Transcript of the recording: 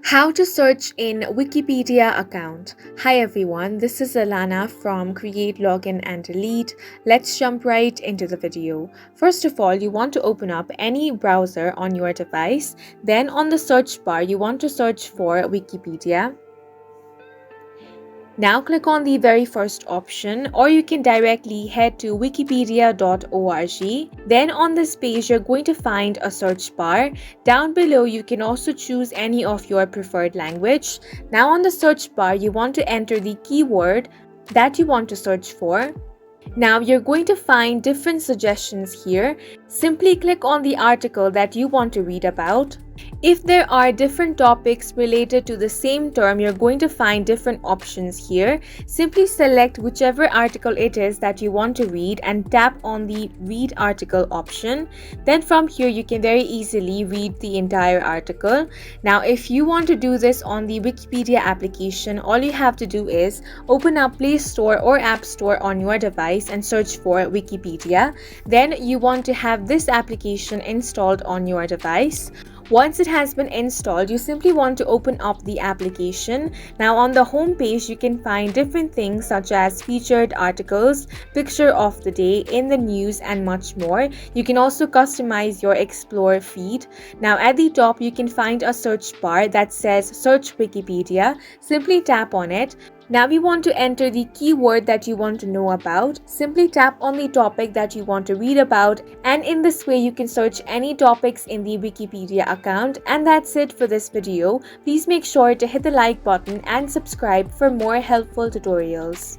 How to search in Wikipedia account. Hi everyone, this is Alana from Create, Login and Delete. Let's jump right into the video. First of all, you want to open up any browser on your device. Then on the search bar, you want to search for Wikipedia. Now click on the very first option, or you can directly head to wikipedia.org. Then on this page, you're going to find a search bar. Down below, you can also choose any of your preferred language. Now on the search bar, you want to enter the keyword that you want to search for. Now you're going to find different suggestions here. Simply click on the article that you want to read about. If there are different topics related to the same term, you're going to find different options here. Simply select whichever article it is that you want to read and tap on the read article option. Then from here you can very easily read the entire article. Now if you want to do this on the Wikipedia application, all you have to do is open up Play Store or App Store on your device and search for Wikipedia. Then you want to have this application installed on your device. Once it has been installed, you simply want to open up the application. Now on the home page, you can find different things such as featured articles, picture of the day, in the news and much more. You can also customize your Explore feed. Now at the top, you can find a search bar that says Search Wikipedia. Simply tap on it. Now we want to enter the keyword that you want to know about. Simply tap on the topic that you want to read about, and in this way you can search any topics in the Wikipedia account. And that's it for this video. Please make sure to hit the like button and subscribe for more helpful tutorials.